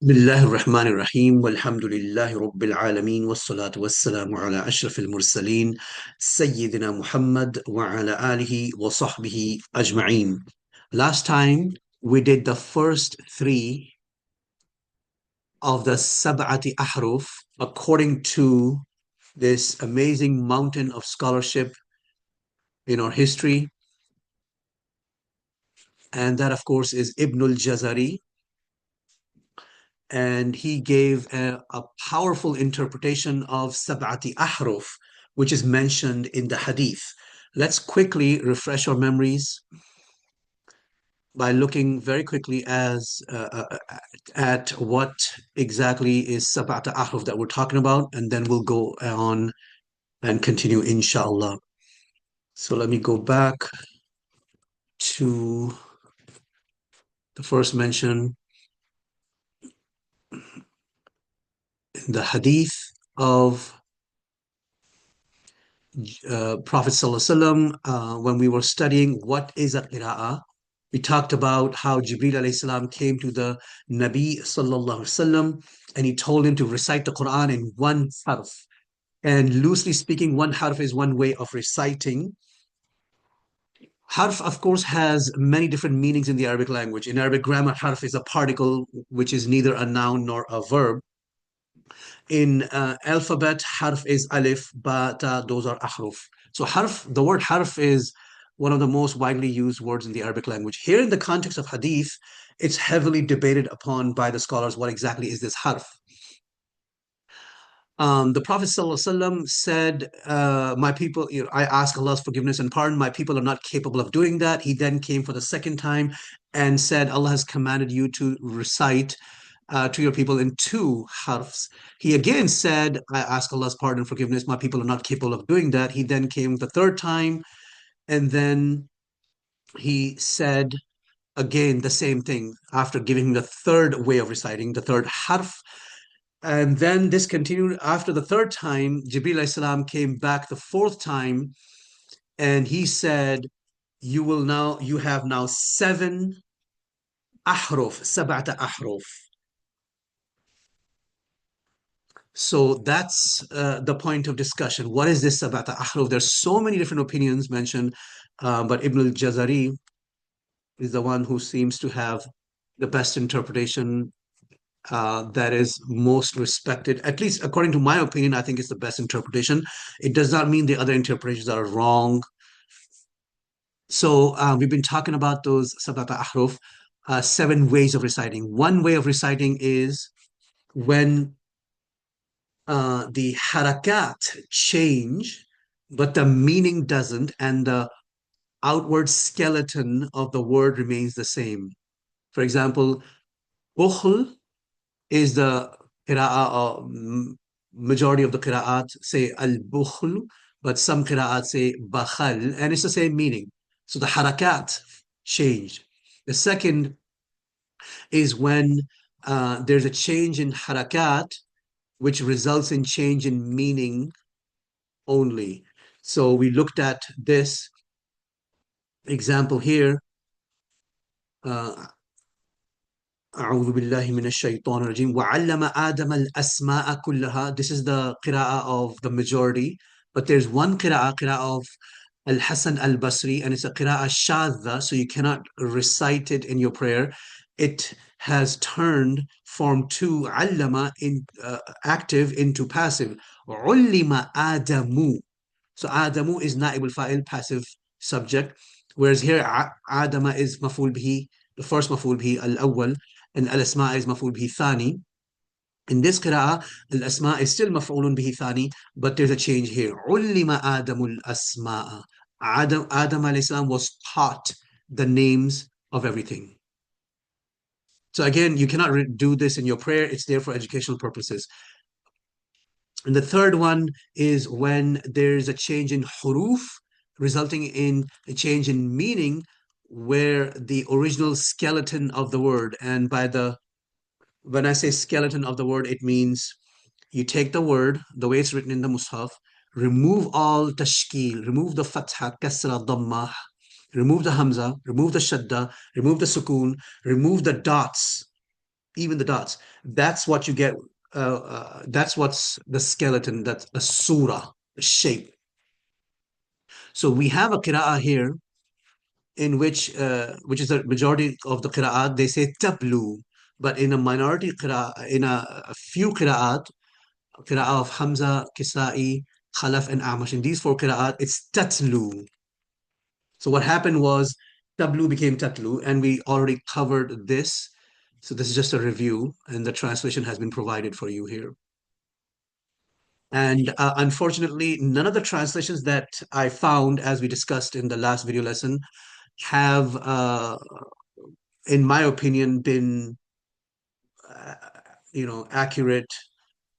بسم الله الرحمن الرحيم والحمد لله رب العالمين والصلاة والسلام على أشرف المرسلين سيدنا محمد وعلى آله وصحبه أجمعين. Last time we did the first three of the Sab'ati Ahruf according to this amazing mountain of scholarship in our history, and that of course is Ibn al-Jazary, and he gave a powerful interpretation of Sab'ati Ahruf, which is mentioned in the Hadith. Let's quickly refresh our memories by looking very quickly at what exactly is Sab'ati Ahruf that we're talking about, and then we'll go on and continue, inshallah. So let me go back to the first mention in the Hadith of Prophet ﷺ, when we were studying what is a qira'ah, we talked about how Jibreel alayhi salam came to the Nabi sallallahu alaihi wasallam and he told him to recite the Quran in one harf. And loosely speaking, one harf is one way of reciting. Harf, of course, has many different meanings in the Arabic language. In Arabic grammar, harf is a particle which is neither a noun nor a verb. In alphabet, harf is alif, ba, ta, those are ahruf. So harf, the word harf is one of the most widely used words in the Arabic language. Here in the context of hadith, it's heavily debated upon by the scholars what exactly is this harf. The Prophet ﷺ said, my people, I ask Allah's forgiveness and pardon. My people are not capable of doing that. He then came for the second time and said, Allah has commanded you to recite to your people in two harfs. He again said, I ask Allah's pardon and forgiveness. My people are not capable of doing that. He then came the third time, and then he said again the same thing after giving the third way of reciting, the third harf. And then this continued after the third time. Jibreel alayhi salam came back the fourth time, and he said, you have now seven ahruf, sab'ata ahruf. So that's the point of discussion. What is this Sabata Ahruf? There's so many different opinions mentioned, but Ibn al-Jazari is the one who seems to have the best interpretation that is most respected. At least according to my opinion, I think it's the best interpretation. It does not mean the other interpretations are wrong. So we've been talking about those Sabata Ahruf, seven ways of reciting. One way of reciting is when the harakat change, but the meaning doesn't, and the outward skeleton of the word remains the same. For example, bukhl is the qira'ah, majority of the qira'at say al-bukhl, but some qira'at say bakhal, and it's the same meaning. So the harakat changed. The second is when there's a change in harakat, which results in change in meaning only. So we looked at this example here. أعوذ بالله من الشيطان الرجيم وعلم آدم الأسماء كلها. This is the qira'ah of the majority, but there's one qira'ah of Al-Hasan al-Basri, and it's a qira'ah shadha, so you cannot recite it in your prayer. It has turned form two, allama, in active into passive. علم آدم. So Adamu is Naib al-Fa'il, passive subject, whereas here Adama is maf'ul bihi, the first maf'ul bihi, al-awwal, and al-asma is maf'ul bihi thani. In this qira'ah, al-asma is still maf'ulun bihi thani, but there's a change here. Ullima Adamul asma'a. Adam alayhi salam was taught the names of everything. So again, you cannot do this in your prayer. It's there for educational purposes. And the third one is when there's a change in huruf, resulting in a change in meaning, where the original skeleton of the word, and when I say skeleton of the word, it means you take the word, the way it's written in the Mus'haf, remove all tashkil, remove the fatha, kasra, dhamma, remove the hamza, remove the shadda, remove the sukun, remove the dots, even the dots. That's what you get. That's what's the skeleton, that's the surah, the shape. So we have a qira'ah here in which is the majority of the qira'at, they say tablu. But in a minority qira'ah, in a few qira'at, qira'ah of Hamza, Kisa'i, Khalaf, and Amash, in these four qira'at, it's tatlu. So what happened was tablu became tatlu, and we already covered this. So this is just a review, and the translation has been provided for you here. And unfortunately, none of the translations that I found, as we discussed in the last video lesson, have, in my opinion, been, uh, accurate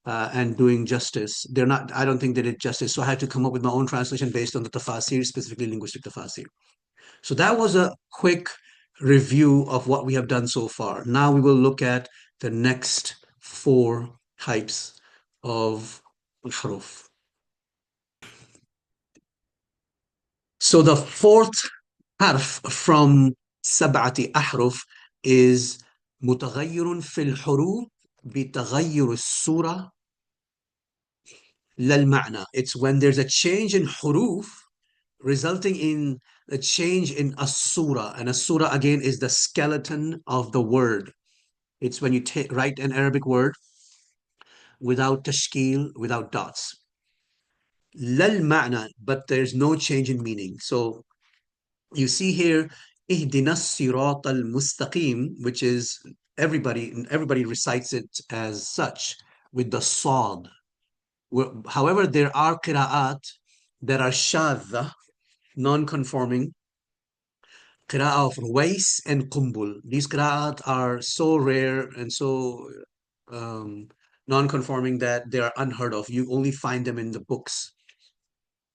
and doing justice. They're not. I don't think they did justice. So I had to come up with my own translation based on the tafasir, specifically linguistic tafasir. So that was a quick review of what we have done so far. Now we will look at the next four types of Ahruf. So the fourth harf from سبعة أحرف is متغير في الحروف بتغير الصورة لا المعنى. It's when there's a change in huruf resulting in a change in a surah. And a surah again is the skeleton of the word. It's when you write an Arabic word without tashkil, without dots. Lal ma'na, but there's no change in meaning. So you see here, ihdina sirat al mustaqim, which is everybody recites it as such with the sad. However, there are qira'at that are shadha, non-conforming, qira'ah of Ruwais and Qumbul. These qira'at are so rare and so um, non-conforming that they are unheard of. You only find them in the books,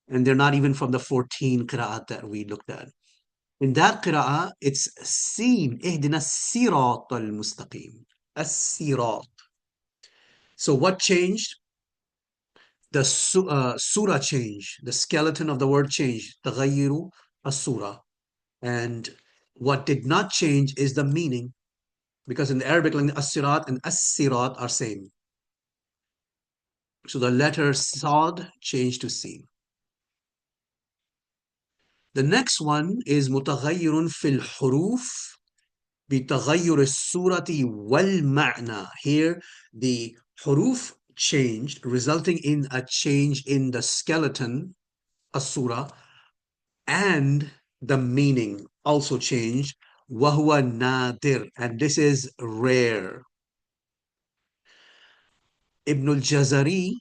and they're not even from the 14 qira'at that we looked at. In that qira'ah, it's seen, ihdina sirat al-mustaqim, as-sirat. So what changed? The surah changed, the skeleton of the word changed, تغير as-surah. And what did not change is the meaning, because in the Arabic language, as-sirat and as-sirat are same. So the letter sad changed to sin. The next one is متغير في الحروف بتغير الصورة والمعنى. Here, the huruf changed, resulting in a change in the skeleton, as-surah, and the meaning also changed. وهو نادر, and this is rare. Ibn al-Jazary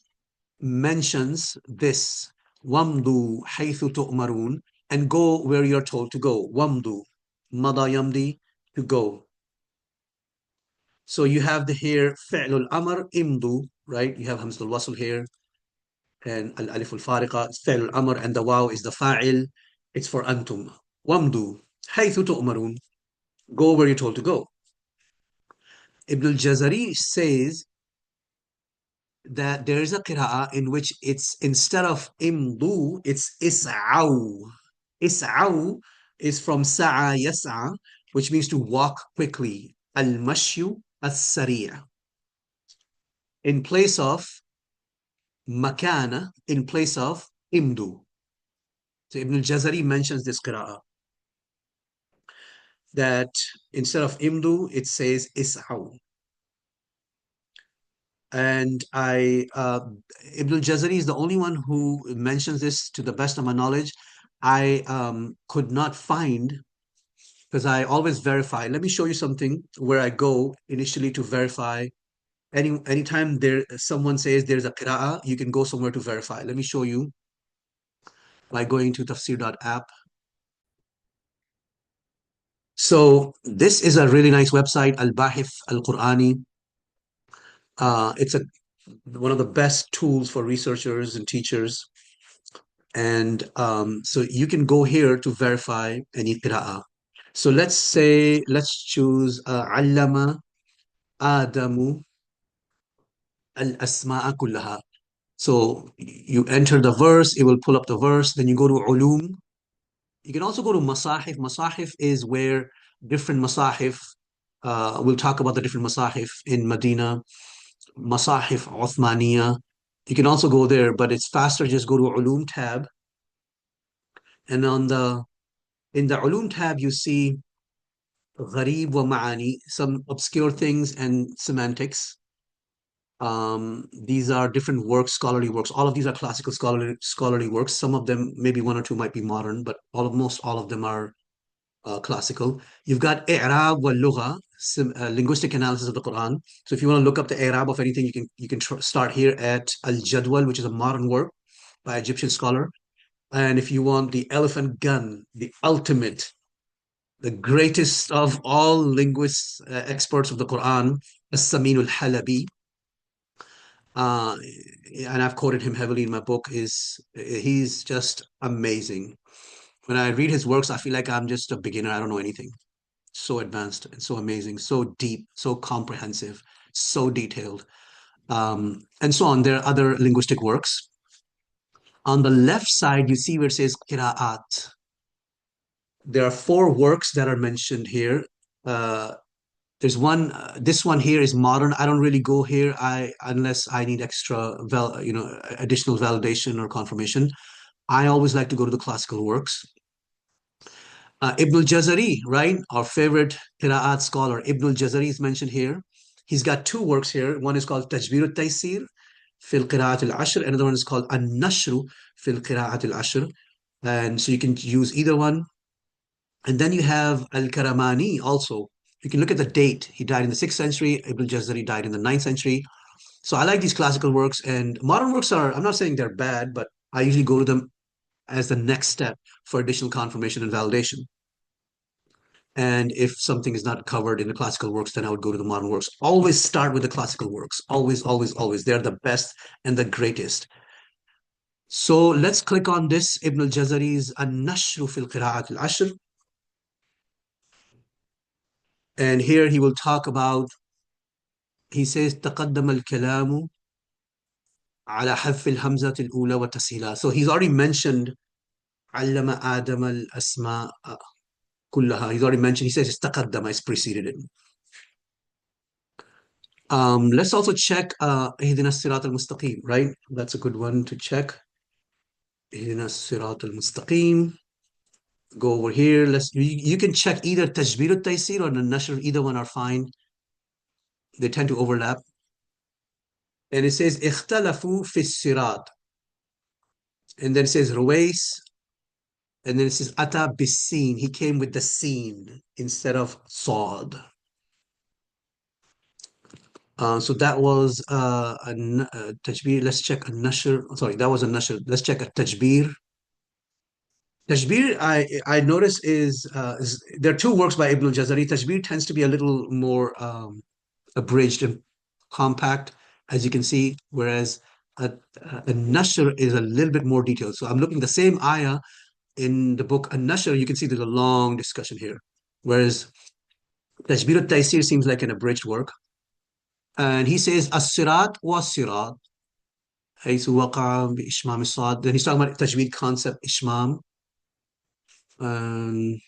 mentions this, وَامْضُوا حَيْثُ تُؤْمَرُونَ, and go where you're told to go. وَامْضُوا, مَضَى يَمْضِي, to go. So you have the here فعل الأمر imdu, right? You have hamza al-wasl here, and al-alif al-fariqa, فعل الأمر, and the waw is the fa'il. It's for antum. وَامْضُوا حَيْثُ تُؤْمَرُونَ, go where you're told to go. Ibn al-Jazari says that there is a qira'ah in which it's, instead of imdu, it's is'aw. Is'aw is from sa'a yas'a, which means to walk quickly. Al-mashyu as-sari'. In place of makana, in place of imdu. So Ibn al-Jazari mentions this qira'ah, that instead of imdu, it says is'aw. And Ibn al-Jazari is the only one who mentions this to the best of my knowledge. I could not find, because I always verify. Let me show you something where I go initially to verify. Anytime someone says there's a qira'ah, you can go somewhere to verify. Let me show you by going to tafsir.app. So this is a really nice website, Al-Bahith Al-Qur'ani. It's one of the best tools for researchers and teachers. And so you can go here to verify any qira'ah. So let's choose Allama Adamu al-Asma'a kullaha. So you enter the verse, it will pull up the verse, then you go to Ulum. You can also go to Masahif. Masahif is where different Masahif We'll talk about the different masahif in Medina, masahif Uthmaniya. You can also go there, but it's faster. Just go to Ulum tab, and in the Ulum tab you see Gharib wa Ma'ani, some obscure things and semantics. These are different works, scholarly works. All of these are classical scholarly works. Some of them, maybe one or two, might be modern, but most all of them are classical. You've got I'rab wa Lugha, linguistic analysis of the Quran. So if you want to look up the I'rab of anything, you can start here at al-Jadwal, which is a modern work by Egyptian scholar. And if you want the elephant gun, the ultimate, the greatest of all linguists, experts of the Quran, As-Samin al-Halabi, uh, and I've quoted him heavily in my book, is he's just amazing. When I read his works, I feel like I'm just a beginner. I don't know anything. So advanced and so amazing, so deep, so comprehensive, so detailed, and so on. There are other linguistic works. On the left side, you see where it says Qira'aat. There are four works that are mentioned here. Uh, there's one. This one here is modern. I don't really go here. Unless I need additional validation or confirmation. I always like to go to the classical works. Ibn al-Jazari, right? Our favorite Qira'at scholar, Ibn al-Jazari is mentioned here. He's got two works here. One is called Tajbir al-Taysir fil Qira'at al-Ashr. Another one is called An-Nashru fil Qira'at al-Ashr. And so you can use either one. And then you have Al-Karamani also. You can look at the date. He died in the 6th century. Ibn al-Jazari died in the 9th century. So I like these classical works, and modern works are, I'm not saying they're bad, but I usually go to them as the next step for additional confirmation and validation. And if something is not covered in the classical works, then I would go to the modern works. Always start with the classical works. Always, always, always. They're the best and the greatest. So let's click on this Ibn al-Jazari's An-Nashru fil Qira'at al-Ashr. And here he will talk about, he says, تقدم الكلام على حذف الهمزة الأولى وتسهيلها. So he's already mentioned علم آدم الأسماء كلها. He's already mentioned, he says it's تقدم, it's preceded it. Let's also check اهدنا الصراط المستقيم, right? That's a good one to check. اهدنا الصراط المستقيم. Go over here. You can check either تجبير التيسير or النشر. Either one are fine. They tend to overlap. And it says اختلفوا في الصراط. And then it says رويس. And then it says أتى بالسين. He came with the sin instead of صاد. So that was a tajbir. Let's check a nashr. Sorry, that was a nashr. Let's check a tajbir. Tajbir, I notice is there are two works by Ibn al-Jazari. Tajbir tends to be a little more abridged and compact, as you can see, whereas a nashr is a little bit more detailed. So I'm looking the same ayah in the book An-Nashr. You can see there's a long discussion here, whereas Tajbir al-Taysir seems like an abridged work. And he says as-sirat wa sirat حيث وقع بإشمام الصاد. Then he's talking about tajweed concept ishmam. Um,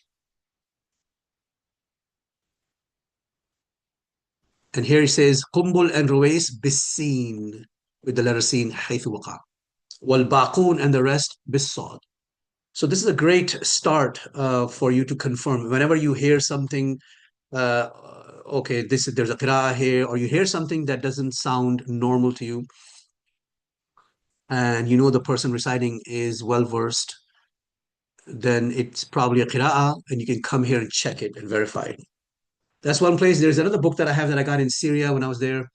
and here he says قنبل and رويس بالسين, with the letter sin حيث وقع. والباقون and the rest بالصاد. So this is a great start for you to confirm. Whenever you hear something, uh, okay, there's a qira'ah here, or you hear something that doesn't sound normal to you, and you know the person reciting is well versed, then it's probably a qira'ah, and you can come here and check it and verify it. That's one place. There's another book that I have that I got in Syria when I was there,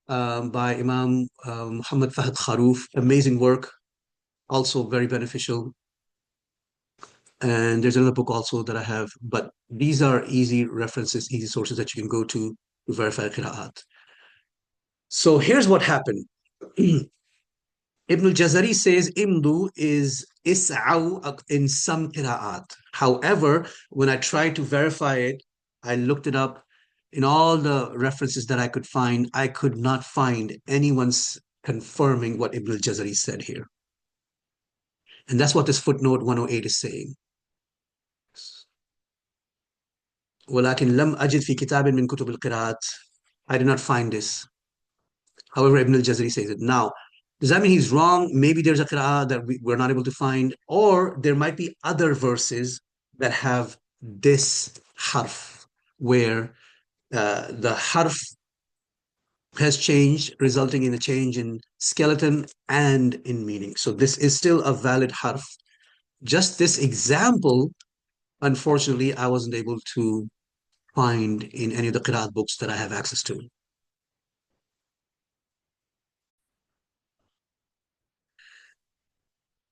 by Imam Muhammad Fahd Kharoof. Amazing work, also very beneficial. And there's another book also that I have, but these are easy references, easy sources that you can go to verify qira'at. So here's what happened. Ibn al-Jazari says imdu is is'aw in some qira'at. However, when I tried to verify it, I looked it up in all the references that I could find. I could not find anyone's confirming what Ibn al-Jazari said here. And that's what this footnote 108 is saying. ولكن لم أجد في كتاب من كتب القراءات. I did not find this. However, Ibn al-Jazari says it. Now, does that mean he's wrong? Maybe there's a qira'ah that we're not able to find, or there might be other verses that have this harf, where the harf has changed, resulting in a change in skeleton and in meaning. So this is still a valid harf. Just this example, unfortunately, I wasn't able to find in any of the Qira'at books that I have access to.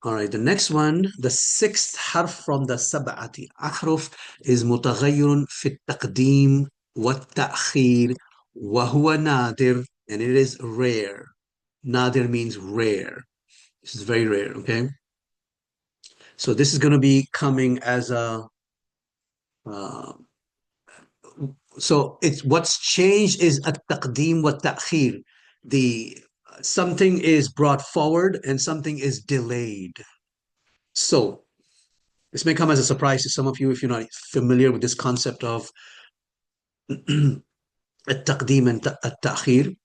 All right, the next one, the sixth harf from the sab'ati ahruf is متغير في التقديم والتأخير وهو نادر, and it is rare. Nadir means rare. This is very rare, okay? So this is going to be coming as a uh, so it's what's changed is at-taqdim wa ta'khir. The something is brought forward and something is delayed. So this may come as a surprise to some of you if you're not familiar with this concept of at-taqdim and at-ta'khir.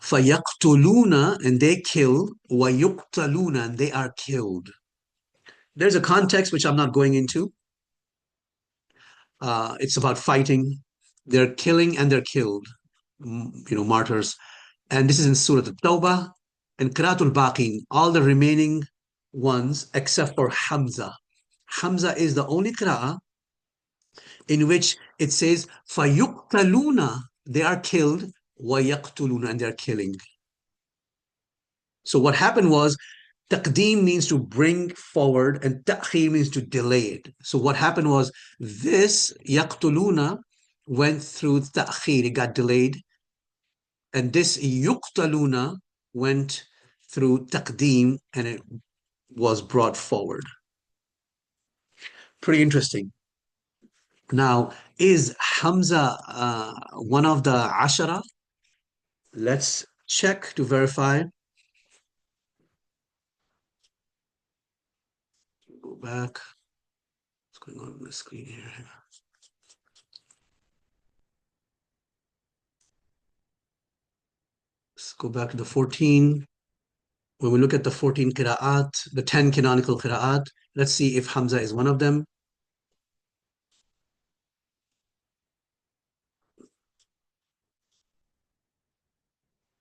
فَيَقْتُلُونَ, and they kill, وَيُقْتَلُونَ, and they are killed. There's a context which I'm not going into. It's about fighting. They're killing and they're killed, martyrs. And this is in Surah Al-Tawbah and Qira'atul Baqin, all the remaining ones except for Hamza. Hamza is the only Qira'ah in which it says, فَيُقْتَلُونَ, they are killed, وَيَقْتُلُونَ, and they're killing. So what happened was, taqdeem means to bring forward and ta'khir means to delay it. So what happened was this yaqtuluna went through ta'khir, it got delayed. And this yuqtaluna went through taqdeem and it was brought forward. Pretty interesting. Now, is Hamza one of the Ashara? Let's check to verify. Go back. What's going on the screen here? Let's go back to the 14. When we look at the 14 qira'at, the 10 canonical qira'at, let's see if Hamza is one of them.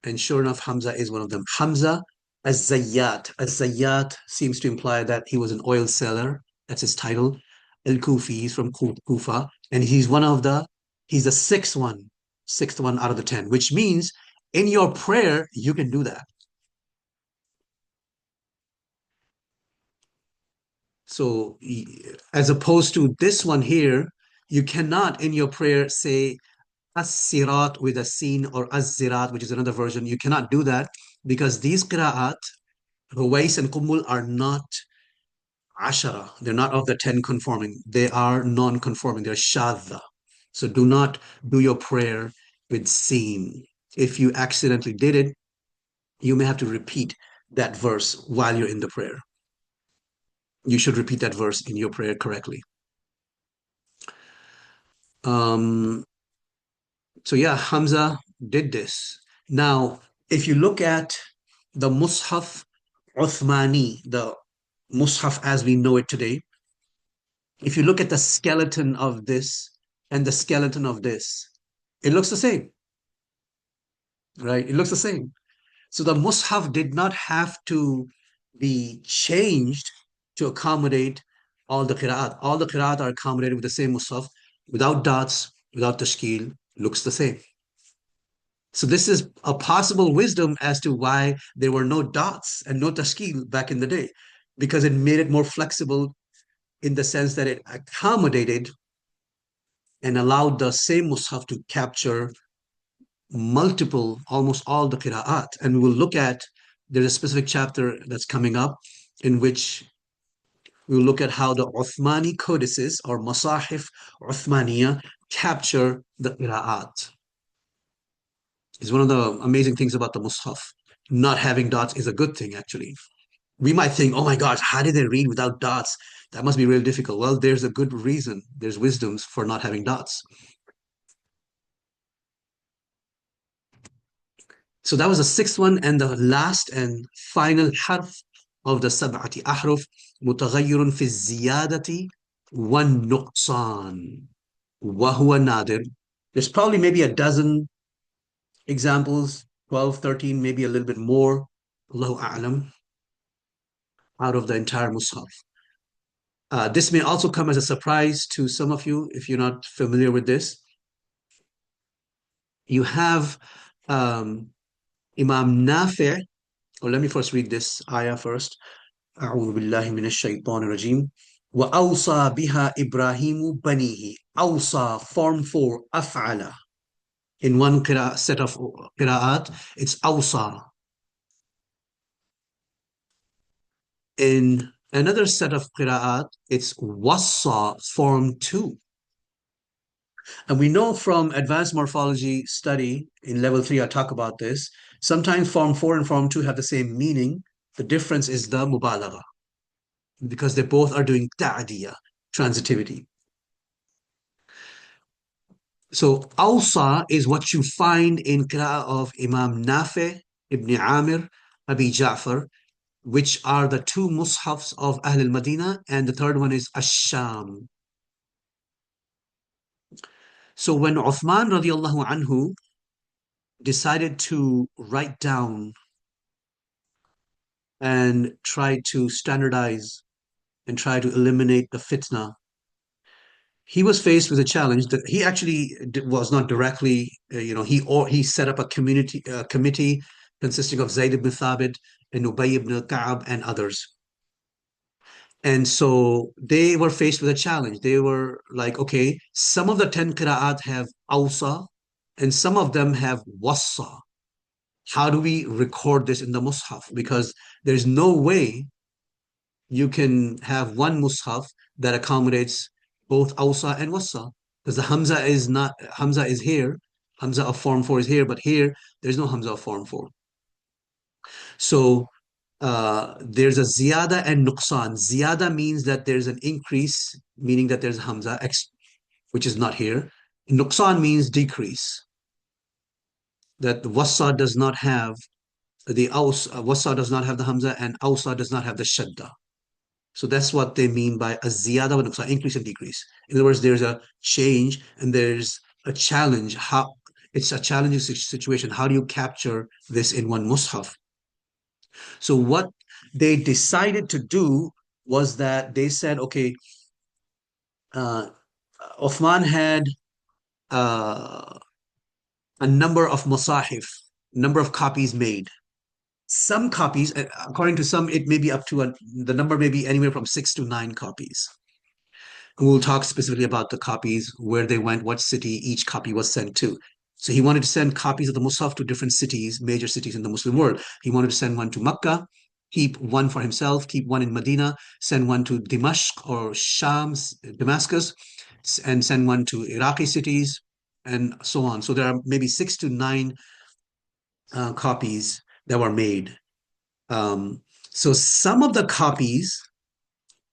And sure enough, Hamza is one of them. Hamza az-Zayyat. Az-Zayyat seems to imply that he was an oil seller. That's his title. Al-Kufi, he's from Kufa. And he's the sixth one out of the 10, which means in your prayer, you can do that. So as opposed to this one here, you cannot in your prayer say as-sirat with a sin or az-zirat, which is another version. You cannot do that because these qira'at, Ruwais and Qumul, are not ashara. They're not of the 10 conforming. They are non-conforming. They're shadha. So do not do your prayer with sin. If you accidentally did it, you may have to repeat that verse while you're in the prayer. You should repeat that verse in your prayer correctly. So yeah, Hamza did this. Now, if you look at the Mus'haf Uthmani, the Mus'haf as we know it today, if you look at the skeleton of this and the skeleton of this, it looks the same, right? It looks the same. So the Mus'haf did not have to be changed to accommodate all the Qira'at. All the Qira'at are accommodated with the same Mus'haf, without dots, without tashkil, looks the same. So this is a possible wisdom as to why there were no dots and no tashkil back in the day, because it made it more flexible in the sense that it accommodated and allowed the same mushaf to capture multiple, almost all the qira'at. And we will look at, there's a specific chapter that's coming up in which we will look at how the Uthmani codices or Masahif Uthmaniya capture the qira'at. It's one of the amazing things about the mushaf. Not having dots is a good thing, actually. We might think, oh my gosh, how did they read without dots? That must be really difficult. Well, there's a good reason. There's wisdoms for not having dots. So that was the sixth one, and the last and final harf of the sab'ati ahruf, متغير في الزيادة والنقصان وهو نادر. There's probably maybe a dozen examples, 12, 13, maybe a little bit more, Allahu a'lam, out of the entire Mus'haf. This may also come as a surprise to some of you if you're not familiar with this. You have Imam Nafi', or let me first read this ayah first. أعوذ بالله من الشيطان الرجيم وأوصى بها إبراهيم بنيه. أوصى, form 4, أفعل. In one set of qira'at, it's أوصى. In another set of qira'at, it's wassa, form 2. And we know from advanced morphology study in level 3, I talk about this. Sometimes form 4 and form 2 have the same meaning. The difference is the mubalagha, because they both are doing ta'diyah, transitivity. So awsa is what you find in qira'ah of Imam Nafi, Ibn Amir, Abi Ja'far, which are the two mushafs of Ahl al-Madinah, and the third one is Ash-Sham. So when Uthman radiallahu anhu decided to write down and try to standardize and try to eliminate the fitna, he was faced with a challenge that he actually was not directly, he set up a committee consisting of Zayd ibn Thabit and Ubay ibn Ka'ab and others. And so they were faced with a challenge. They were like, okay, some of the 10 qira'at have awsa and some of them have wassa. How do we record this in the mushaf? Because there's no way you can have one mushaf that accommodates both awsa and wassa. Because the hamza is here, hamza of form 4 is here, but here there's no hamza of form 4. So there's a ziyada and nuqsan. Ziyada means that there's an increase, meaning that there's hamza, which is not here. Nuqsan means decrease, that wassa does not have wassa does not have the hamza, and awsa does not have the shadda. So that's what they mean by a ziyada wa nuqsan, increase and decrease. In other words, there's a change and there's a challenge. It's a challenging situation. How do you capture this in one mushaf? So what they decided to do was that they said, okay, Uthman had a number of masahif, number of copies made. Some copies, according to some, it may be up to the number may be anywhere from 6 to 9 copies. And we'll talk specifically about the copies, where they went, what city each copy was sent to. So he wanted to send copies of the Mus'haf to different cities, major cities in the Muslim world. He wanted to send one to Makkah, keep one for himself, keep one in Medina, send one to Dimashq or Sham, Damascus, and send one to Iraqi cities, and so on. So there are maybe 6 to 9 copies that were made. So some of the copies,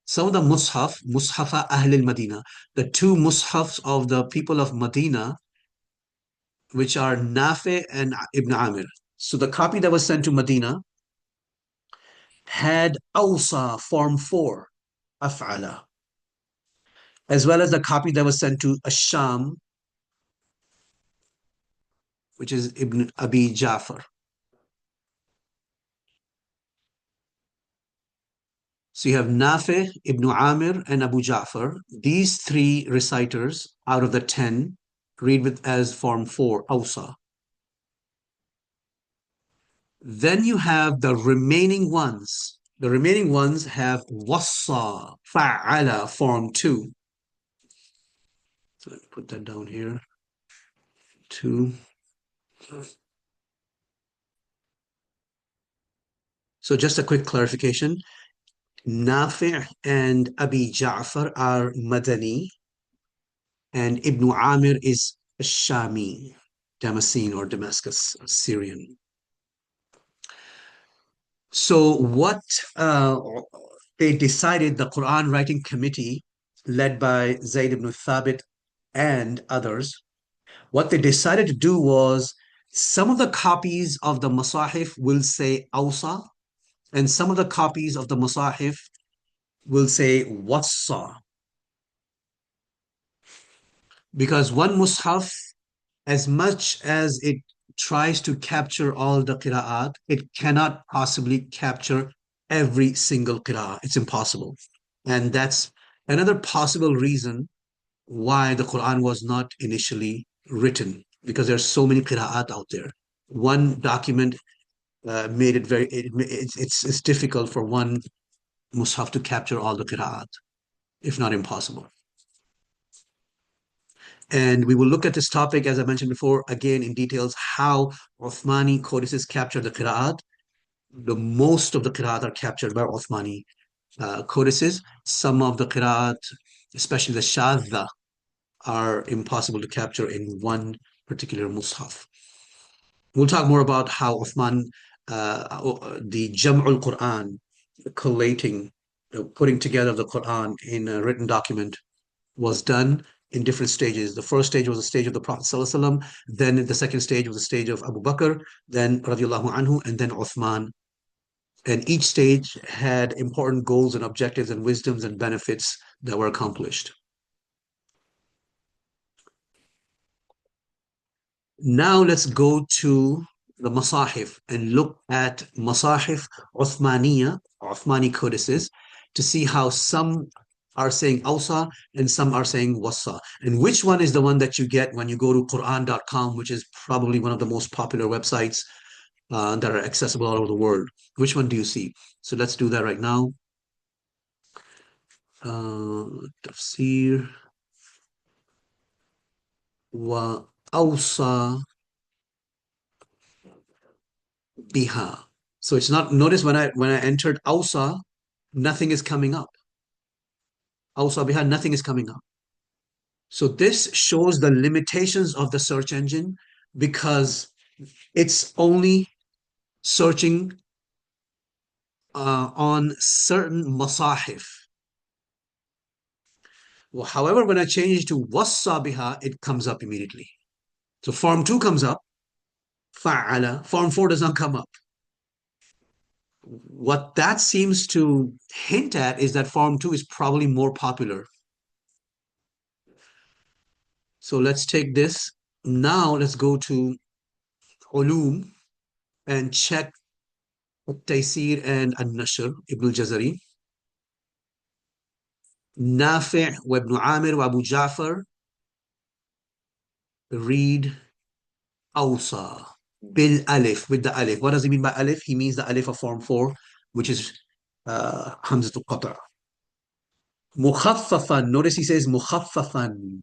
some of the Mushafa Ahl al-Madina, the two Mushafs of the people of Medina, which are Nafi and Ibn Amir. So the copy that was sent to Medina had Awsa, form 4, Af'ala, as well as the copy that was sent to Asham, which is Ibn Abi Ja'far. So you have Nafi, Ibn Amir, and Abu Ja'far. These three reciters out of the 10 read with as form 4, Awsa. Then you have the remaining ones. The remaining ones have Wassa, Fa'ala, form 2. So let me put that down here. 2. So just a quick clarification. Nafi' and Abi Ja'far are Madani, and Ibn Amir is Shami, Damascene or Damascus, Syrian. So what they decided, the Quran writing committee led by Zayd ibn Thabit and others, what they decided to do was some of the copies of the Masahif will say Awsa, and some of the copies of the Masahif will say Wassa. Because one Mus'haf, as much as it tries to capture all the qira'at, it cannot possibly capture every single qira'ah. It's impossible. And that's another possible reason why the Quran was not initially written, because there's so many qira'at out there. One document made it very, it's difficult for one mushaf to capture all the qira'at, if not impossible. And we will look at this topic, as I mentioned before, again in details, how Uthmani codices capture the qira'at. The most of the qira'at are captured by Uthmani codices. Some of the qira'at, especially the shadda, are impossible to capture in one particular mushaf. We'll talk more about how Uthman, the Jam'ul Quran, collating, putting together the Quran in a written document, was done in different stages. The first stage was the stage of the Prophet ﷺ, then the second stage was the stage of Abu Bakr, then radiallahu anhu, and then Uthman. And each stage had important goals and objectives and wisdoms and benefits that were accomplished. Now let's go to the Masahif and look at Masahif Uthmaniya, Uthmani codices, to see how some are saying Awsa and some are saying Wassa. And which one is the one that you get when you go to Quran.com, which is probably one of the most popular websites that are accessible all over the world? Which one do you see? So let's do that right now. Tafsir wa Awsa biha. So it's not, notice when I entered Awsa, nothing is coming up. Awsa biha, nothing is coming up. So this shows the limitations of the search engine, because it's only searching on certain masahif. Well, however, when I change it to wassa biha, it comes up immediately. So form 2 comes up, fa'ala. Form 4 does not come up. What that seems to hint at is that form 2 is probably more popular. So let's take this. Now let's go to ulum and check التيسير and النشر Ibn al-Jazary. Nafi' وابن عامر وابو جعفر read أوصى بالألف, with the alif. What does he mean by alif? He means the alif of form 4, which is Hamzat al-Qata'. مخففا, notice he says مخففا.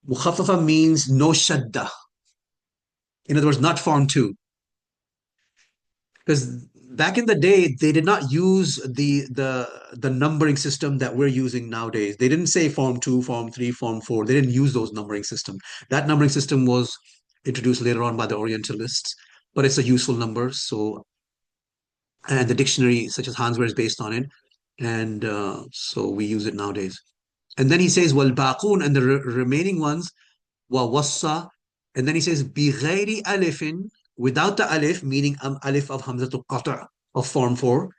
مخففا means no shadda. In other words, not form 2. Because back in the day, they did not use the numbering system that we're using nowadays. They didn't say form 2, form 3, form 4. They didn't use those numbering system. That numbering system was introduced later on by the Orientalists, but it's a useful number. So, and the dictionary such as Hansware is based on it, and so we use it nowadays. And then he says wal baqun, and the remaining ones wa wassa, and then he says bi ghairi alifin, without the alif, meaning alif of hamzatul qata' of form 4,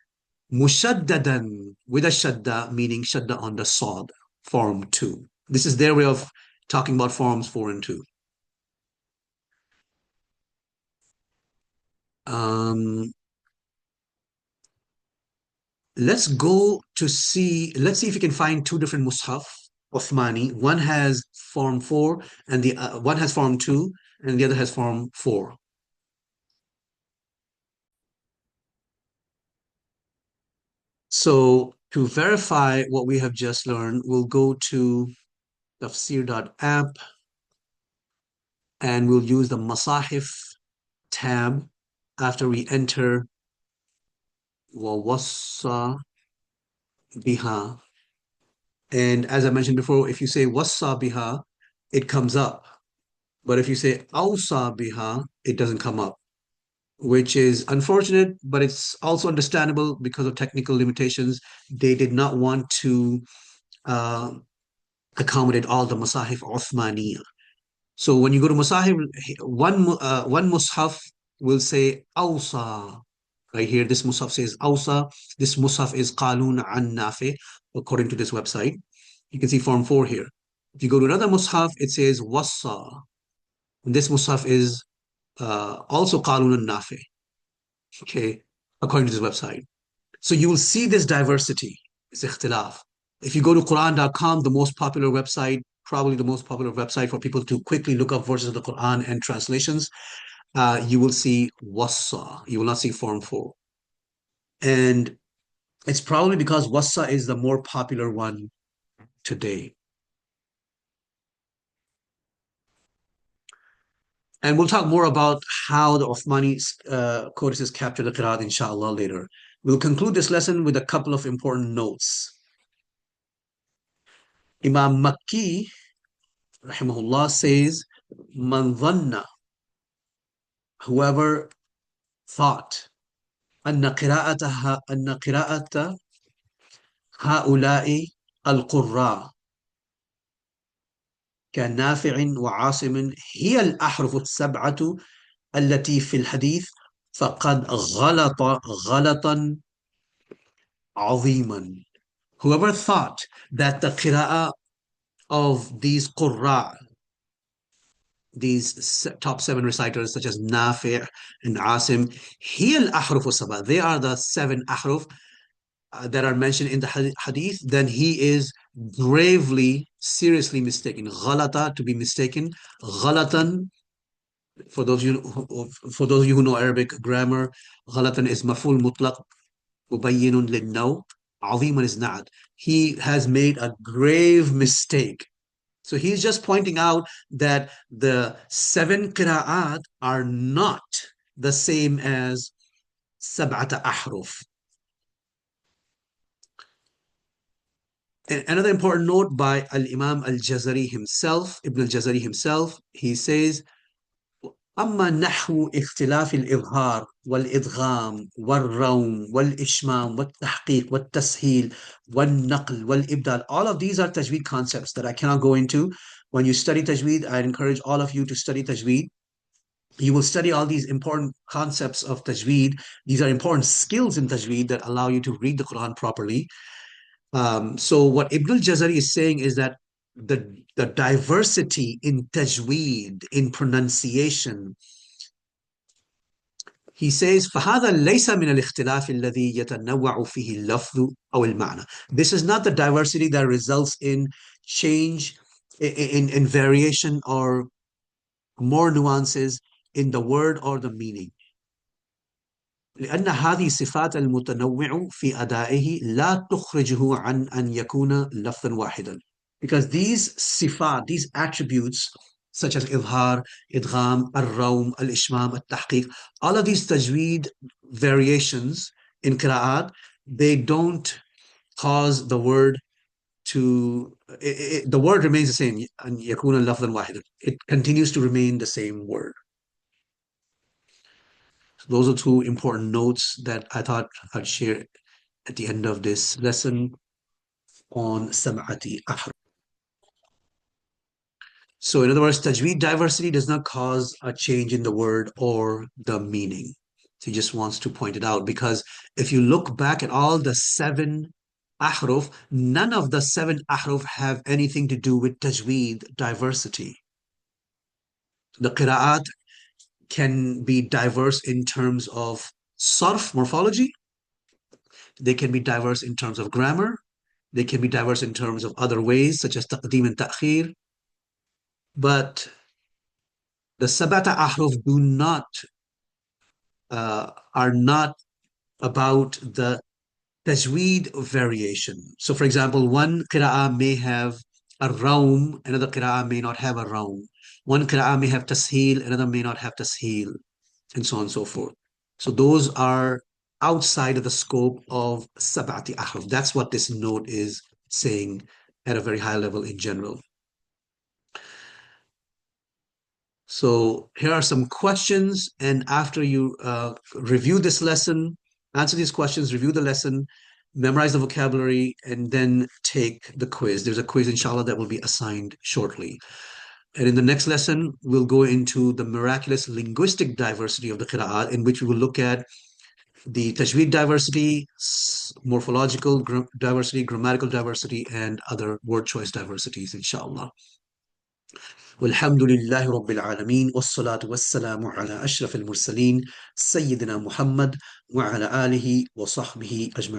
mushaddadan, with a shadda, meaning shadda on the sad, form 2. This is their way of talking about forms 4 and 2. Let's go to see, let's see if you can find two different mushaf Uthmani. One has form 4 and the one has form 2 and the other has form 4. So to verify what we have just learned, we'll go to tafsir.app and we'll use the Masahif tab after we enter wassa biha. And as I mentioned before, if you say wassa biha, it comes up. But if you say awsa biha, it doesn't come up. which is unfortunate, but it's also understandable because of technical limitations. They did not want to uh, accommodate all the Masahif Uthmaniyya. So when you go to Masahif, one Mus'haf will say Awsa. Right here, this Mus'haf says Awsa. This Mus'haf is Qalun an Nafi, according to this website. You can see Form 4 here. If you go to another Mus'haf, it says Wassa. This Mus'haf is also Qalun an Nafi, okay, according to this website. So you will see this diversity, this ikhtilaf. If you go to Quran.com, the most popular website, probably the most popular website for people to quickly look up verses of the Quran and translations, you will see Wassa. You will not see Form 4. And it's probably because Wassa is the more popular one today. And we'll talk more about how the Uthmani codices capture the Qira'at, inshallah, later. We'll conclude this lesson with a couple of important notes. Imam Makki, rahimahullah, says, Man dhanna, whoever thought, أن قراءة هؤلاء القراء كنافع وعاصم هي الأحرف السبعة التي في الحديث فقد غلطا عظيما. Whoever thought that the qira'ah of these qurra, these top 7 reciters such as Nafi' and Asim, هي الأحرف السبعة, they are the 7 ahruf that are mentioned in the hadith, then he is gravely, seriously mistaken. Ghalata, to be mistaken. Ghalatan, for those of you who know Arabic grammar, ghalatan is maf'ul mutlaq, mubayyinun lin-naw. Aziman is not. He has made a grave mistake. So he's just pointing out that the 7 qira'at are not the same as sab'ata ahruf. Another important note by Al-Imam al-Jazary himself, Ibn al-Jazari himself, he says, أما نحو اختلاف الإظهار والإدغام والروم والإشمام والتحقيق والتسهيل والنقل والإبدال. All of these are tajweed concepts that I cannot go into. When you study tajweed, I encourage all of you to study tajweed. You will study all these important concepts of tajweed. These are important skills in tajweed that allow you to read the Quran properly. So what Ibn al-Jazari is saying is that the diversity in tajweed, in pronunciation, he says, فهذا ليس من الاختلاف الذي يتنوع فيه اللفظ أو المعنى. This is not the diversity that results in change, in variation or more nuances in the word or the meaning. لأن هذه الصفات المتنوع في أدائه لا تخرجه عن أن يكون لفظا واحدا. Because these صفات, these attributes, such as إظهار, إدغام, الروم, الإشمام, التحقيق, all of these tajweed variations in qira'at, they don't cause the word to, the word remains the same, أن يكون لفظا واحدا. It continues to remain the same word. Those are 2 important notes that I thought I'd share at the end of this lesson on Sam'ati Ahruf. So in other words, tajweed diversity does not cause a change in the word or the meaning. So he just wants to point it out, because if you look back at all the 7 ahruf, none of the 7 ahruf have anything to do with tajweed diversity. The qira'at can be diverse in terms of sarf, morphology. They can be diverse in terms of grammar. They can be diverse in terms of other ways, such as taqdeem and ta'khir. But the sabata ahruf are not about the tajweed variation. So, for example, one qira'ah may have a raum, another qira'ah may not have a raum. One qira'ah may have tasheel, another may not have tasheel, and so on and so forth. So those are outside of the scope of sab'ati ahruf. That's what this note is saying at a very high level in general. So here are some questions, and after you review this lesson, answer these questions, review the lesson, memorize the vocabulary, and then take the quiz. There's a quiz, inshallah, that will be assigned shortly. And in the next lesson, we'll go into the miraculous linguistic diversity of the Qira'at, in which we will look at the tajweed diversity, morphological diversity, grammatical diversity, and other word choice diversities, inshallah. والحمد لله رب العالمين والصلاة والسلام على أشرف المرسلين سيدنا محمد وعلى آله وصحبه أجمعين